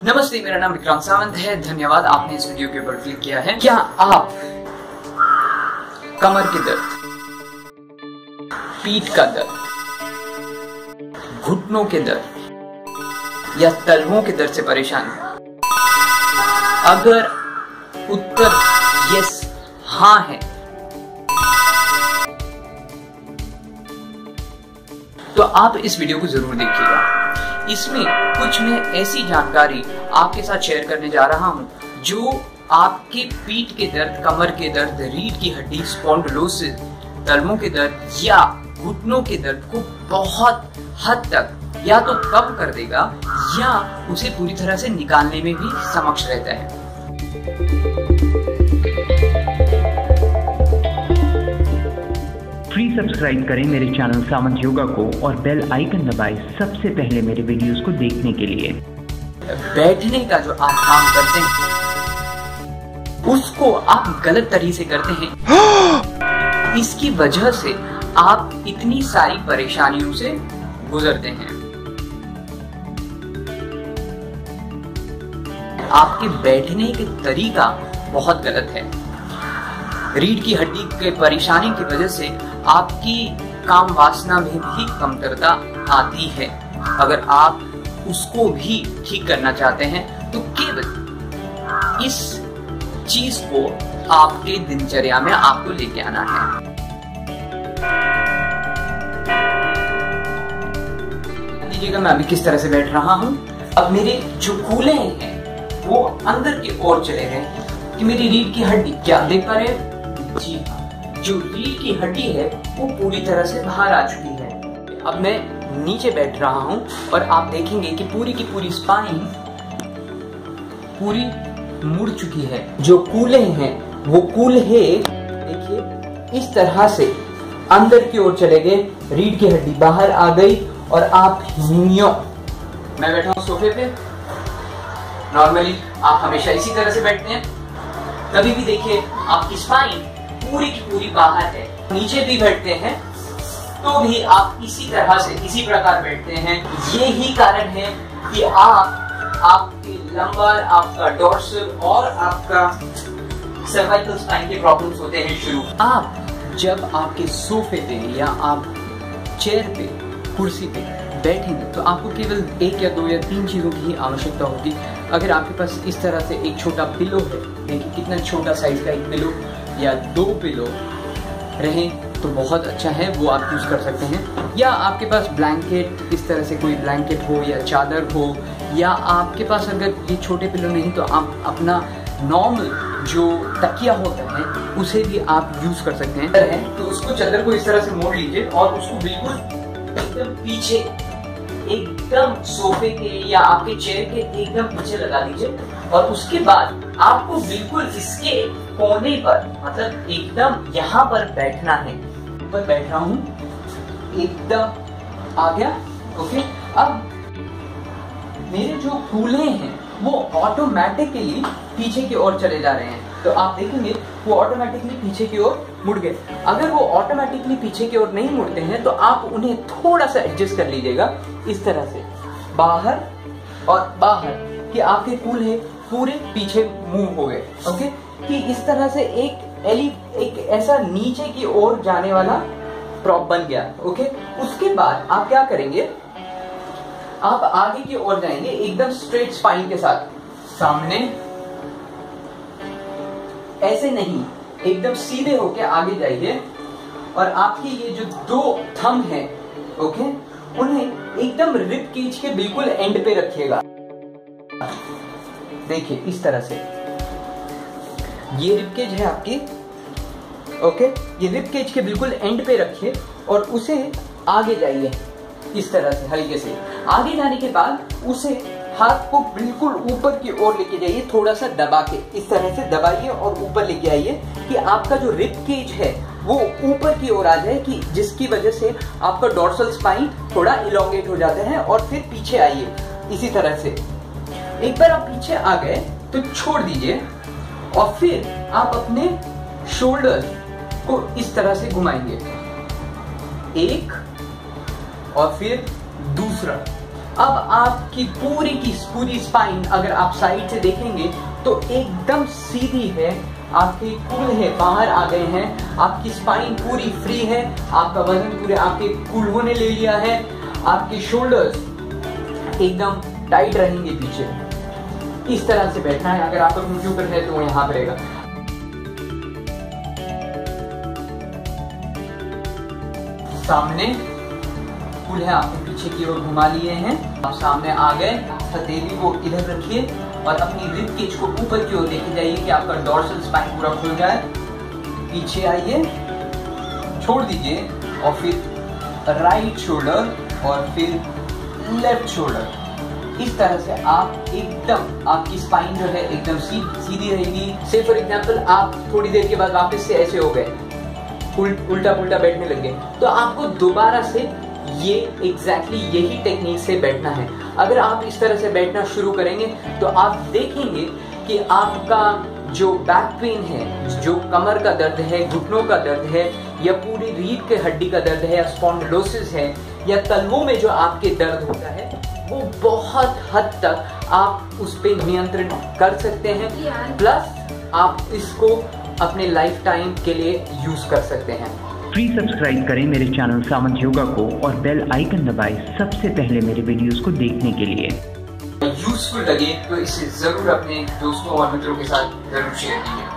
नमस्ते, मेरा नाम विक्रांत सावंत है। धन्यवाद आपने इस वीडियो के ऊपर क्लिक किया है। क्या आप कमर के दर्द, पीठ का दर्द, घुटनों के दर्द या तलवों के दर्द से परेशान हैं? अगर उत्तर यस हाँ है तो आप इस वीडियो को जरूर देखिएगा। इसमें कुछ मैं ऐसी जानकारी आपके साथ शेयर करने जा रहा हूं जो आपके पीठ के दर्द, कमर के दर्द, रीढ़ की हड्डी, स्पॉन्डिलोसिस, तलवों के दर्द या घुटनों के दर्द को बहुत हद तक या तो कम कर देगा या उसे पूरी तरह से निकालने में भी समक्ष रहता है। प्लीज सब्सक्राइब करें मेरे चैनल सावंत योगा को और बेल आइकन दबाएं सबसे पहले मेरे वीडियोस को देखने के लिए। बैठने का जो आप काम करते हैं उसको आप गलत तरीके से करते हैं। इसकी वजह से आप इतनी सारी परेशानियों से गुजरते हैं। आपके बैठने के तरीका बहुत गलत है। रीढ़ की हड्डी के परेशानी की वजह से आपकी काम वासना में भी कमतरता आती है। अगर आप उसको भी ठीक करना चाहते हैं तो केवल इस चीज को आपके दिनचर्या में आपको लेके आना है। देखिएगा मैं अभी किस तरह से बैठ रहा हूं। अब मेरे जो कूल्हे हैं वो अंदर की ओर चले गए कि मेरी रीढ़ की हड्डी, क्या देख पा रहे हैं? जी हाँ, जो रीढ़ की हड्डी है वो पूरी तरह से बाहर आ चुकी है। अब मैं नीचे बैठ रहा हूं और आप देखेंगे कि पूरी की पूरी स्पाइन पूरी मुड़ चुकी है। जो कूल्हे हैं वो कूल्हे देखिए इस तरह से अंदर की ओर चले गए, रीढ़ की हड्डी बाहर आ गई और आप हिमियो। मैं बैठा हूं सोफे पे। नॉर्मली आप हमेशा इसी तरह से बैठते हैं। कभी भी देखिए आपकी स्पाइन पूरी की पूरी बाहर है। नीचे भी बैठते हैं तो भी आप इसी तरह से इसी प्रकार बैठते हैं। ये ही कारण है कि आपके लंबर, आपका डोर्सल और आपका सर्वाइकल स्पाइन के प्रॉब्लम्स होते हैं शुरू। आप जब आपके सोफे पे या आप चेयर पे, कुर्सी पे बैठेंगे तो आपको केवल 1 या 2 या 3 चीजों की आवश्यकता होगी। अगर आपके पास इस तरह से एक छोटा पिलो है, देखिए कितना छोटा साइज का एक पिलो या 2 पिलो रहे तो बहुत अच्छा है, वो आप यूज कर सकते हैं। या आपके पास ब्लैंकेट, इस तरह से कोई ब्लैंकेट हो या चादर हो, या आपके पास अगर ये छोटे पिलो नहीं तो आप अपना नॉर्मल जो तकिया होता है उसे भी आप यूज कर सकते हैं। तो उसको चादर को इस तरह से मोड़ लीजिए और उसको बिल्कुल एकदम पीछे, एकदम सोफे के या आपके चेयर के एकदम पीछे लगा दीजिए और उसके बाद आपको बिल्कुल इसके कोने पर, मतलब एकदम यहाँ पर बैठना है। ऊपर बैठ रहा हूँ, एकदम आ गया। ओके, अब मेरे जो कूल्हे हैं वो ऑटोमेटिकली पीछे की ओर चले जा रहे हैं। तो आप देखेंगे वो ऑटोमेटिकली पीछे की ओर मुड़ गए। अगर वो ऑटोमेटिकली पीछे की ओर नहीं मुड़ते हैं तो आप उन्हें थोड़ा सा एडजस्ट कर लीजिएगा इस तरह से, बाहर और बाहर, कि आपके कूल्हे पूरे पीछे मूव हो गए। ओके, कि इस तरह से एक ऐसा नीचे की ओर जाने वाला प्रॉप बन गया। ओके, उसके बाद आप क्या करेंगे, आप आगे की ओर जाएंगे एकदम स्ट्रेट स्पाइन के साथ। सामने ऐसे नहीं, एकदम सीधे होके आगे जाइए और आपके ये जो 2 थंब हैं, ओके, उन्हें एकदम रिब केज के बिल्कुल एंड पे रखिएगा। देखिए इस तरह से ये रिब केज है आपकी। ओके, ये रिब केज के बिल्कुल एंड पे रखिए और उसे आगे जाइए इस तरह से, हल्के से आगे जाने के बाद उसे हाथ को बिल्कुल ऊपर की ओर लेके जाइए, थोड़ा सा दबा के इस तरह से दबाइए और ऊपर लेके आइए कि आपका जो रिब केज है वो ऊपर की ओर आ जाए, कि जिसकी वजह से आपका डोर्सल स्पाइन थोड़ा इलोंगेट हो जाता है। और फिर पीछे आइए इसी तरह से। एक बार आप पीछे आ गए तो छोड़ दीजिए और फिर आप अपने शोल्डर को इस तरह से घुमाएंगे, एक और फिर दूसरा। अब आपकी पूरी स्पाइन अगर आप साइड से देखेंगे तो एकदम सीधी है, आपके कूल्हे बाहर आ गए हैं, आपकी स्पाइन पूरी फ्री है, आपका वजन पूरे आपके कूल्हों ने ले लिया है, आपके शोल्डर्स एकदम टाइट रहेंगे पीछे। इस तरह से बैठना है। अगर आपका कंप्यूटर है तो वो यहाँ पर रहेगा। सामने कूल्हे आपको पीछे की ओर घुमा लिए हैं, आप सामने आ गए। हथेली को इधर रखिए और अपनी रिब केज को ऊपर की ओर लेके जाइए कि आपका डोर्सल स्पाइन पूरा खुल जाए। पीछे आइए, छोड़ दीजिए और फिर राइट शोल्डर और फिर लेफ्ट शोल्डर। इस तरह से आप एकदम, आपकी स्पाइन जो है एकदम सीधी रहेगी। से फॉर एग्जांपल आप थोड़ी देर के बाद वापस से ऐसे हो गए, उल्टा पुल्टा बैठने लगे, तो आपको दोबारा से ये एग्जैक्टली यही टेक्निक से बैठना है। अगर आप इस तरह से बैठना शुरू करेंगे तो आप देखेंगे कि आपका जो बैक पेन है, जो कमर का दर्द है, घुटनों का दर्द है, या पूरी रीढ़ के हड्डी का दर्द है, या स्पॉन्डिलोसिस है, या तलवों में जो आपके दर्द होता है, वो बहुत हद तक आप उस पर नियंत्रण कर सकते हैं। प्लस आप इसको अपने लाइफ टाइम के लिए यूज कर सकते हैं। प्लीज सब्सक्राइब करें मेरे चैनल सामंत योगा को और बेल आइकन दबाएं सबसे पहले मेरे वीडियोस को देखने के लिए। यूजफुल लगे तो इसे जरूर अपने दोस्तों और मित्रों के साथ जरूर शेयर कीजिए।